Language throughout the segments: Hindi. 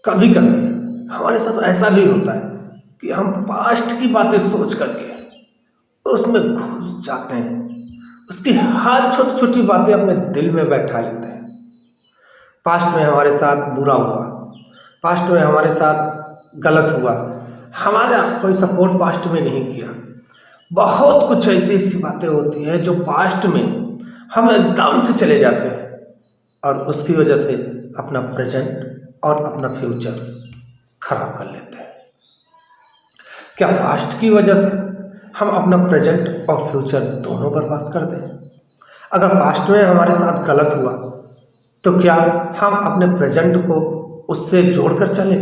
कभी कभी हमारे साथ ऐसा भी होता है कि हम पास्ट की बातें सोच करके उसमें घुस जाते हैं, उसकी हर छोटी छोटी बातें अपने दिल में बैठा लेते हैं। पास्ट में हमारे साथ बुरा हुआ, पास्ट में हमारे साथ गलत हुआ, हमारा कोई सपोर्ट पास्ट में नहीं किया। बहुत कुछ ऐसी ऐसी बातें होती हैं जो पास्ट में हम एकदम से चले जाते हैं और उसकी वजह से अपना प्रेजेंट और अपना फ्यूचर खराब कर लेते हैं। क्या पास्ट की वजह से हम अपना प्रेजेंट और फ्यूचर दोनों बर्बाद कर दें? अगर पास्ट में हमारे साथ गलत हुआ तो क्या हम अपने प्रेजेंट को उससे जोड़कर चलें?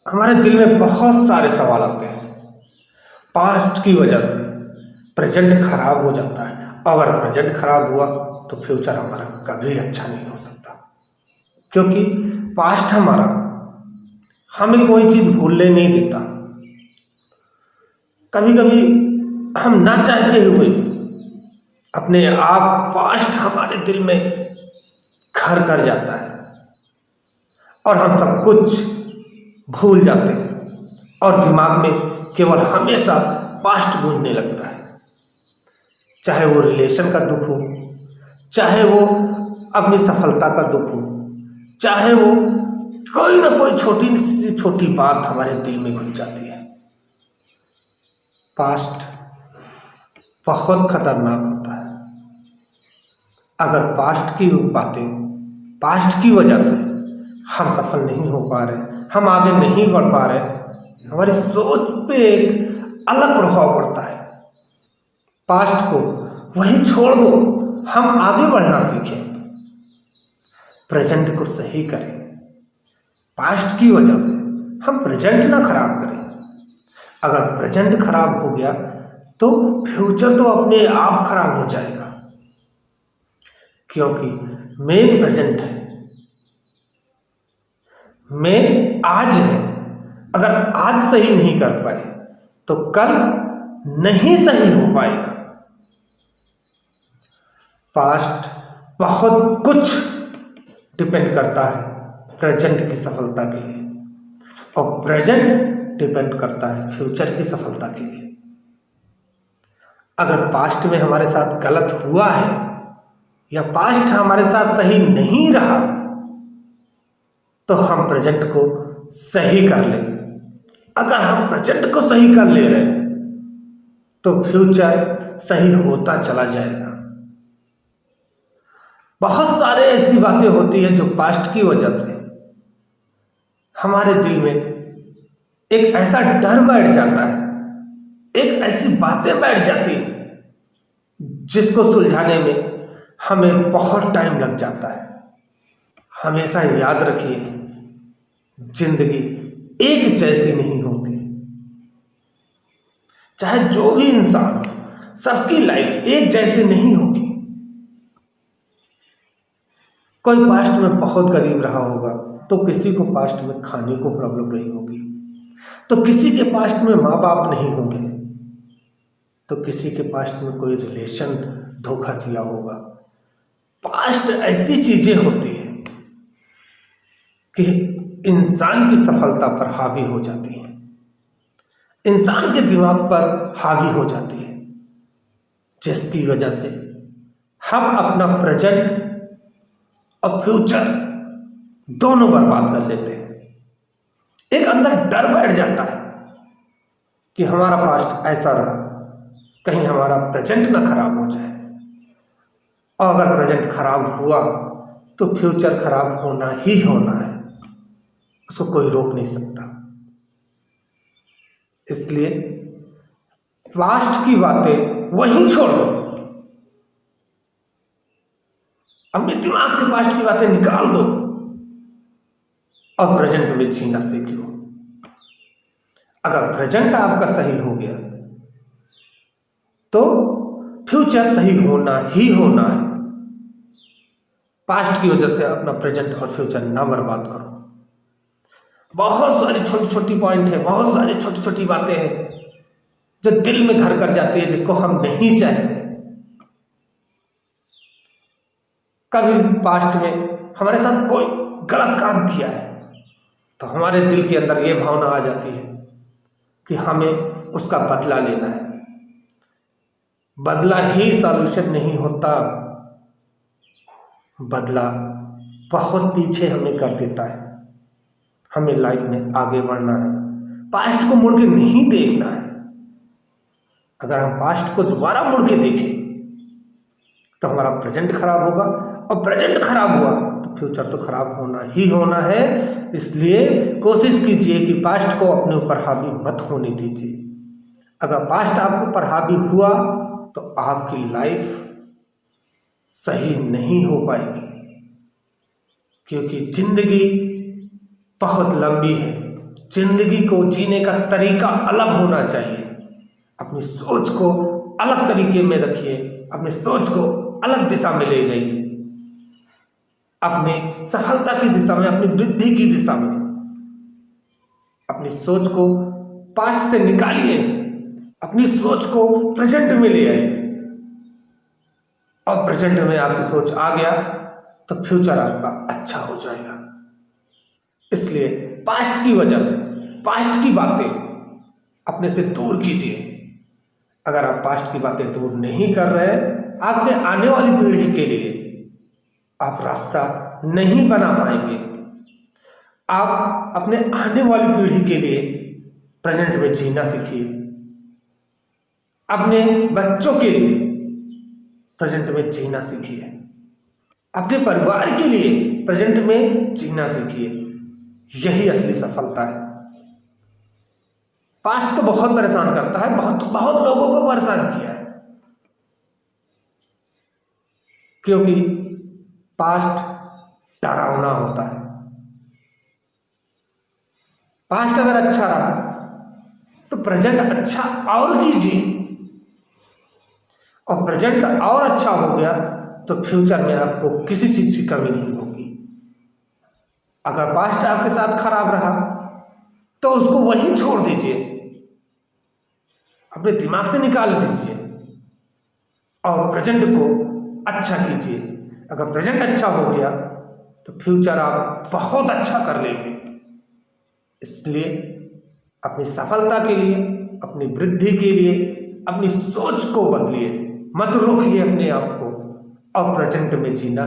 हमारे दिल में बहुत सारे सवाल आते हैं। पास्ट की वजह से प्रेजेंट खराब हो जाता है। अगर प्रेजेंट खराब हुआ तो फ्यूचर हमारा कभी अच्छा नहीं हो सकता, क्योंकि पास्ट हमारा हमें कोई चीज़ भूलने नहीं देता। कभी कभी हम ना चाहते हुए अपने आप पास्ट हमारे दिल में घर कर जाता है और हम सब कुछ भूल जाते हैं और दिमाग में केवल हमेशा पास्ट गूंजने लगता है। चाहे वो रिलेशन का दुख हो, चाहे वो अपनी सफलता का दुख हो, चाहे वो कोई ना कोई छोटी सी छोटी बात हमारे दिल में घुस जाती है। पास्ट बहुत खतरनाक होता है। अगर पास्ट की बातें, पास्ट की वजह से हम सफल नहीं हो पा रहे, हम आगे नहीं बढ़ पा रहे, हमारी सोच पे एक अलग प्रभाव पड़ता है। पास्ट को वहीं छोड़ दो, हम आगे बढ़ना सीखें, प्रेजेंट को सही करें। पास्ट की वजह से हम प्रेजेंट ना खराब करें। अगर प्रेजेंट खराब हो गया तो फ्यूचर तो अपने आप खराब हो जाएगा, क्योंकि मेन प्रेजेंट है, मेन आज है। अगर आज सही नहीं कर पाए तो कल नहीं सही हो पाएगा। पास्ट बहुत कुछ डिपेंड करता है प्रेजेंट की सफलता के लिए, और प्रेजेंट डिपेंड करता है फ्यूचर की सफलता के लिए। अगर पास्ट में हमारे साथ गलत हुआ है या पास्ट हमारे साथ सही नहीं रहा तो हम प्रेजेंट को सही कर लें। अगर हम प्रेजेंट को सही कर ले रहे हैं तो फ्यूचर सही होता चला जाएगा। बहुत सारे ऐसी बातें होती हैं जो पास्ट की वजह से हमारे दिल में एक ऐसा डर बैठ जाता है, एक ऐसी बातें बैठ जाती हैं जिसको सुलझाने में हमें बहुत टाइम लग जाता है। हमेशा याद रखिए, जिंदगी एक जैसी नहीं होती। चाहे जो भी इंसान हो, सबकी लाइफ एक जैसी नहीं होगी। कोई पास्ट में बहुत गरीब रहा होगा तो किसी को पास्ट में खाने को प्रॉब्लम रही होगी, तो किसी के पास्ट में माँ बाप नहीं होंगे, तो किसी के पास्ट में कोई रिलेशन धोखा दिया होगा। पास्ट ऐसी चीजें होती हैं कि इंसान की सफलता पर हावी हो जाती है, इंसान के दिमाग पर हावी हो जाती है, जिसकी वजह से हम अपना प्रेजेंट और फ्यूचर दोनों बर्बाद कर लेते हैं। एक अंदर डर बैठ जाता है कि हमारा पास्ट ऐसा रहा, कहीं हमारा प्रेजेंट ना खराब हो जाए, और अगर प्रेजेंट खराब हुआ तो फ्यूचर खराब होना ही होना है, उसको कोई रोक नहीं सकता। इसलिए पास्ट की बातें वहीं छोड़ दो, अपने दिमाग से पास्ट की बातें निकाल दो और प्रेजेंट में जीना सीख लो। अगर प्रेजेंट आपका सही हो गया तो फ्यूचर सही होना ही होना है। पास्ट की वजह से अपना प्रेजेंट और फ्यूचर ना बर्बाद करो। बहुत सारी छोटी छोटी पॉइंट है, बहुत सारी छोटी छोटी बातें हैं जो दिल में घर कर जाती है, जिसको हम नहीं चाहते। कभी पास्ट में हमारे साथ कोई गलत काम किया है तो हमारे दिल के अंदर ये भावना आ जाती है कि हमें उसका बदला लेना है। बदला ही सॉल्यूशन नहीं होता, बदला बहुत पीछे हमें कर देता है। हमें लाइफ में आगे बढ़ना है, पास्ट को मुड़ के नहीं देखना है। अगर हम पास्ट को दोबारा मुड़ के देखें तो हमारा प्रेजेंट खराब होगा, और प्रेजेंट खराब हुआ तो फ्यूचर तो खराब होना ही होना है। इसलिए कोशिश कीजिए कि पास्ट को अपने ऊपर हावी मत होने दीजिए। अगर पास्ट आपके ऊपर हावी हुआ तो आपकी लाइफ सही नहीं हो पाएगी, क्योंकि जिंदगी बहुत लंबी है। जिंदगी को जीने का तरीका अलग होना चाहिए। अपनी सोच को अलग तरीके में रखिए, अपनी सोच को अलग दिशा में ले जाइए, अपनी सफलता की दिशा में, अपनी वृद्धि की दिशा में। अपनी सोच को पास्ट से निकालिए, अपनी सोच को प्रेजेंट में ले आइए, और प्रेजेंट में आपकी सोच आ गया तो फ्यूचर आपका अच्छा हो जाएगा। इसलिए पास्ट की वजह से, पास्ट की बातें अपने से दूर कीजिए। अगर आप पास्ट की बातें दूर नहीं कर रहे, आपके आने वाली पीढ़ी के लिए आप रास्ता नहीं बना पाएंगे। आप अपने आने वाली पीढ़ी के लिए प्रेजेंट में जीना सीखिए। अपने बच्चों के लिए प्रेजेंट में जीना सीखिए। अपने परिवार के लिए प्रेजेंट में जीना सीखिए। यही असली सफलता है। पास्ट तो बहुत परेशान करता है, बहुत लोगों को परेशान किया है, क्योंकि पास्ट डरावना होता है। पास्ट अगर अच्छा रहा तो प्रेजेंट अच्छा और कीजिए, और प्रेजेंट और अच्छा हो गया तो फ्यूचर में आपको किसी चीज की कमी नहीं होगी। अगर पास्ट आपके साथ खराब रहा तो उसको वहीं छोड़ दीजिए, अपने दिमाग से निकाल दीजिए, और प्रेजेंट को अच्छा कीजिए। अगर प्रेजेंट अच्छा हो गया तो फ्यूचर आप बहुत अच्छा कर लेंगे। इसलिए अपनी सफलता के लिए, अपनी वृद्धि के लिए अपनी सोच को बदलिए, मत रोकिए अपने आप को, और प्रेजेंट में जीना